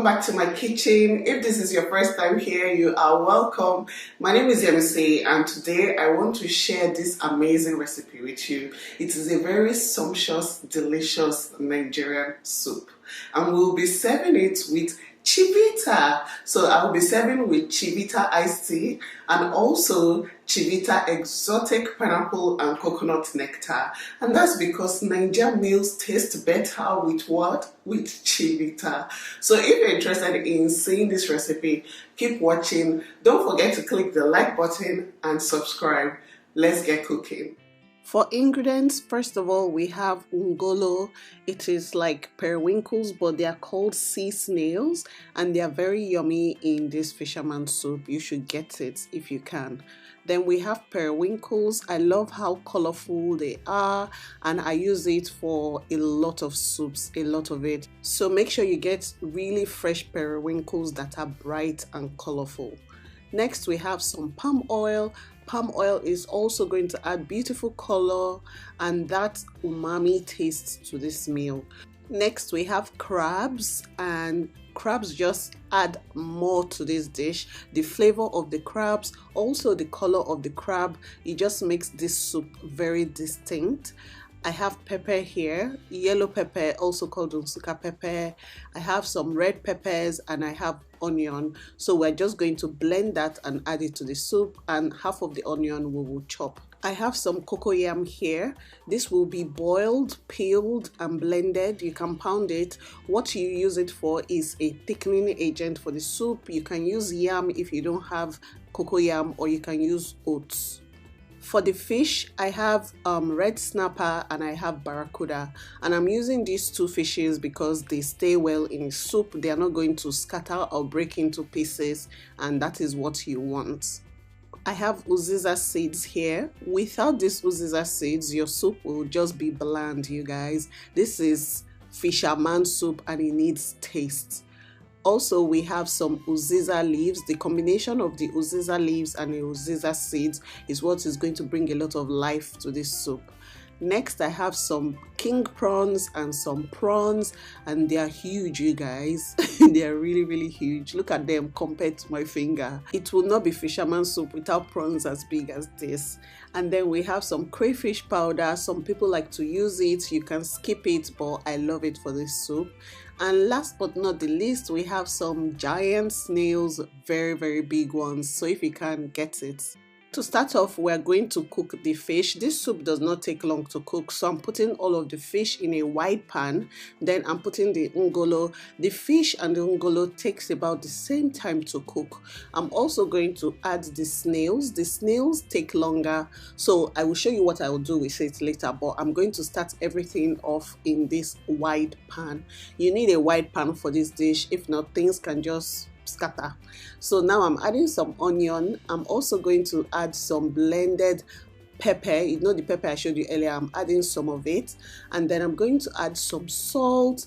welcome back to my kitchen. If this is your first time here, you are welcome. My name is Yemisi, and today I want to share this amazing recipe with you. It is a very sumptuous, delicious Nigerian soup, and we'll be serving it with Chivita. So I will be serving with Chivita iced tea and also Chivita exotic pineapple and coconut nectar. And that's because Nigerian meals taste better with what? With Chivita. So if you're interested in seeing this recipe, keep watching. Don't forget to click the like button and subscribe. Let's get cooking. For ingredients, first of all, we have ungolo. It is like periwinkles, but they are called sea snails, and they are very yummy in this fisherman soup. You should get it if you can. Then we have periwinkles. I love how colorful they are, and I use it for a lot of soups, a lot of it. So make sure you get really fresh periwinkles that are bright and colorful. Next, we have some palm oil. Palm oil is also going to add beautiful color and that umami taste to this meal. Next, we have crabs, and crabs just add more to this dish. The flavor of the crabs, also the color of the crab, it just makes this soup very distinct. I have pepper here, yellow pepper, also called unsuka pepper. I have some red peppers and I have onion. So we're just going to blend that and add it to the soup, and half of the onion we will chop. I have some cocoyam here. This will be boiled, peeled and blended. You can pound it. What you use it for is a thickening agent for the soup. You can use yam if you don't have cocoyam, or you can use oats. For the fish, I have red snapper and I have barracuda, and I'm using these two fishes because they stay well in soup. They are not going to scatter or break into pieces, and that is what you want. I have uziza seeds here. Without these uziza seeds, your soup will just be bland, you guys. This is fisherman soup and it needs taste. Also, we have some uziza leaves. The combination of the uziza leaves and the uziza seeds is what is going to bring a lot of life to this soup. Next, I have some king prawns and some prawns, and they are huge, you guys. They are really huge. Look at them compared to my finger. It will not be fisherman soup without prawns as big as this. And then we have some crayfish powder. Some people like to use it. You can skip it, but I love it for this soup. And last but not the least, we have some giant snails, very big ones. So if you can, get it. To start off, we're going to cook the fish. This soup does not take long to cook, so I'm putting all of the fish in a wide pan. Then I'm putting the ungolo. The fish and the ungolo takes about the same time to cook. I'm also going to add the snails. The snails take longer, so I will show you what I will do with it later, but I'm going to start everything off in this wide pan. You need a wide pan for this dish. If not, things can just scatter. So now I'm adding some onion. I'm also going to add some blended pepper. You know the pepper I showed you earlier, I'm adding some of it. And then I'm going to add some salt,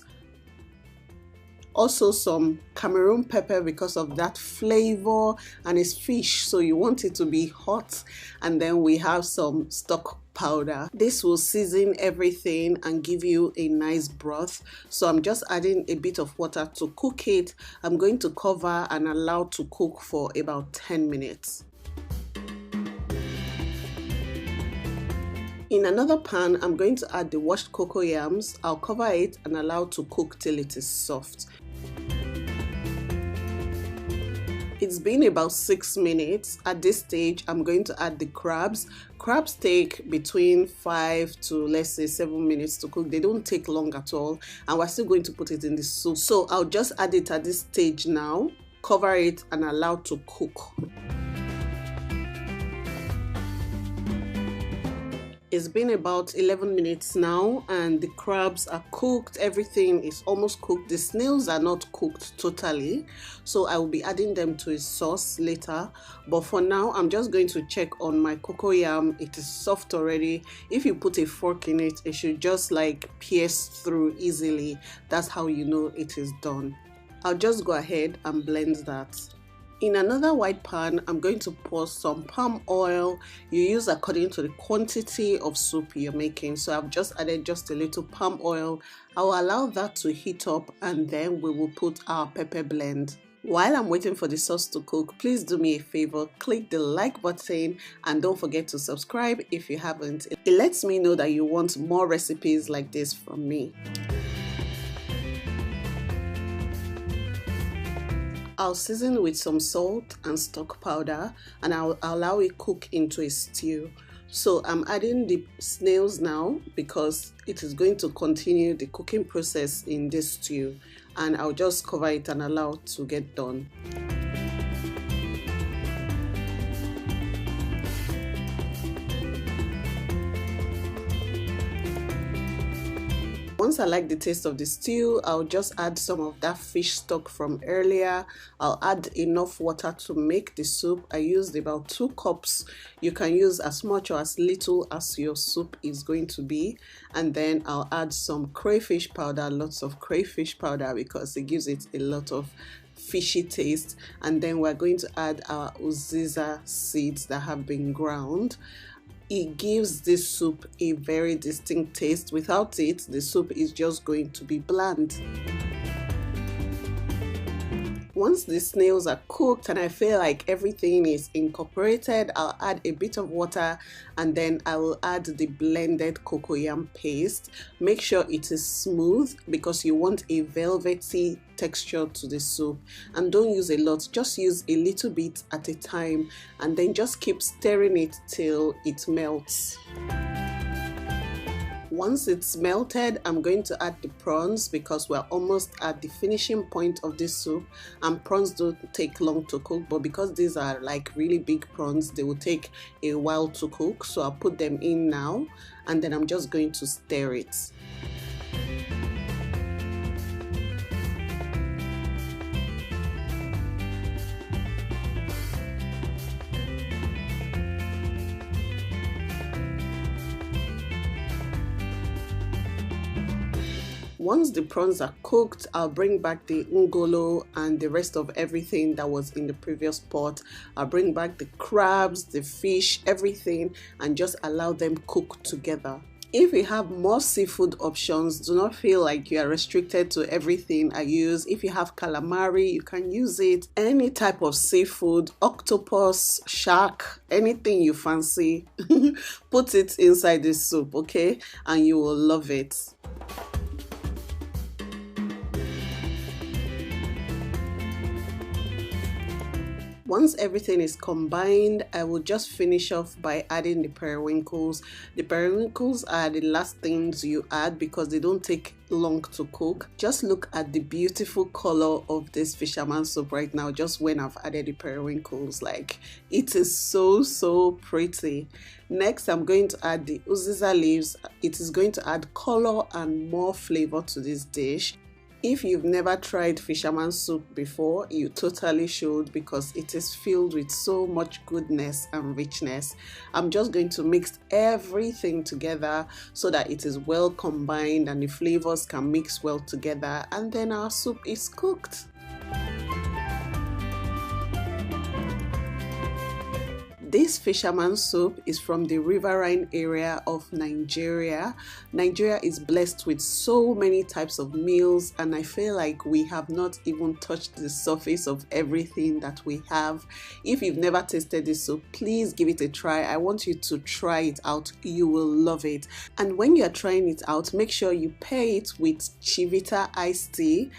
also some Cameroon pepper because of that flavor, and it's fish, so you want it to be hot. And then we have some stock powder. This will season everything and give you a nice broth. So I'm just adding a bit of water to cook it. I'm going to cover and allow to cook for about 10 minutes. In another pan, I'm going to add the washed cocoyams. I'll cover it and allow to cook till it is soft. It's been about 6 minutes. At this stage, I'm going to add the crabs. Crabs take between 5 to, let's say, 7 minutes to cook. They don't take long at all, and we're still going to put it in the soup. So I'll just add it at this stage now, cover it and allow to cook. It's been about 11 minutes now, and the crabs are cooked. Everything is almost cooked. The snails are not cooked totally, so I will be adding them to a sauce later. But for now, I'm just going to check on my cocoyam. It is soft already. If you put a fork in it, it should just like pierce through easily. That's how you know it is done. I'll just go ahead and blend that. In another wide pan, I'm going to pour some palm oil. You use according to the quantity of soup you're making. So I've just added just a little palm oil. I'll allow that to heat up and then we will put our pepper blend. While I'm waiting for the sauce to cook, please do me a favor, click the like button and don't forget to subscribe if you haven't. It lets me know that you want more recipes like this from me. I'll season with some salt and stock powder and I'll allow it cook into a stew. So I'm adding the snails now because it is going to continue the cooking process in this stew, and I'll just cover it and allow it to get done. Once I like the taste of the stew, I'll just add some of that fish stock from earlier. I'll add enough water to make the soup. I used about 2 cups. You can use as much or as little as your soup is going to be. And then I'll add some crayfish powder, lots of crayfish powder because it gives it a lot of fishy taste. And then we're going to add our uziza seeds that have been ground. It gives this soup a very distinct taste. Without it, the soup is just going to be bland. Once the snails are cooked and I feel like everything is incorporated, I'll add a bit of water and then I will add the blended cocoyam paste. Make sure it is smooth because you want a velvety texture to the soup, and don't use a lot, just use a little bit at a time and then just keep stirring it till it melts. Once it's melted, I'm going to add the prawns because we're almost at the finishing point of this soup, and prawns don't take long to cook, but because these are like really big prawns, they will take a while to cook. So I'll put them in now and then I'm just going to stir it. Once the prawns are cooked, I'll bring back the ngolo and the rest of everything that was in the previous pot. I'll bring back the crabs, the fish, everything, and just allow them cook together. If you have more seafood options, do not feel like you are restricted to everything I use. If you have calamari, you can use it. Any type of seafood, octopus, shark, anything you fancy, put it inside this soup, okay? And you will love it. Once everything is combined, I will just finish off by adding the periwinkles. The periwinkles are the last things you add because they don't take long to cook. Just look at the beautiful color of this fisherman soup right now just when I've added the periwinkles. Like, it is so pretty. Next, I'm going to add the uziza leaves. It is going to add color and more flavor to this dish. If you've never tried fisherman soup before, you totally should because it is filled with so much goodness and richness. I'm just going to mix everything together so that it is well combined and the flavors can mix well together, and then our soup is cooked. This fisherman soup is from the riverine area of Nigeria. Nigeria is blessed with so many types of meals, and I feel like we have not even touched the surface of everything that we have. If you've never tasted this soup, please give it a try. I want you to try it out. You will love it. And when you're trying it out, make sure you pair it with Chivita iced tea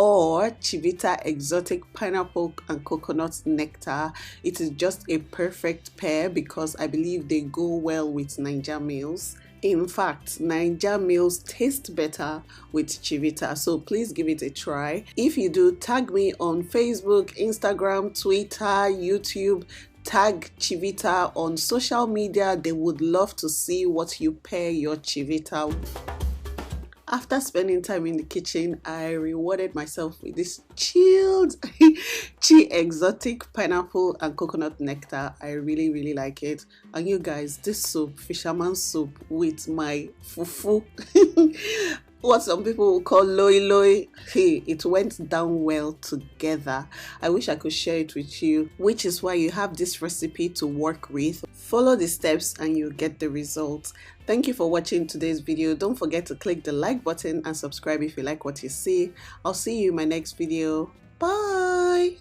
or Chivita exotic pineapple and coconut nectar. It is just a perfect pair because I believe they go well with Niger meals. In fact, Niger meals taste better with Chivita, so please give it a try. If you do, tag me on Facebook, Instagram, Twitter, YouTube. Tag Chivita on social media. They would love to see what you pair your Chivita with. After spending time in the kitchen, I rewarded myself with this chilled Chi exotic pineapple and coconut nectar. I really like it. And you guys, this soup, fisherman soup with my fufu, what some people will call loi loi. Hey, it went down well together. I wish I could share it with you, which is why you have this recipe to work with. Follow the steps and you'll get the results. Thank you for watching today's video. Don't forget to click the like button and subscribe if you like what you see. I'll see you in my next video. Bye.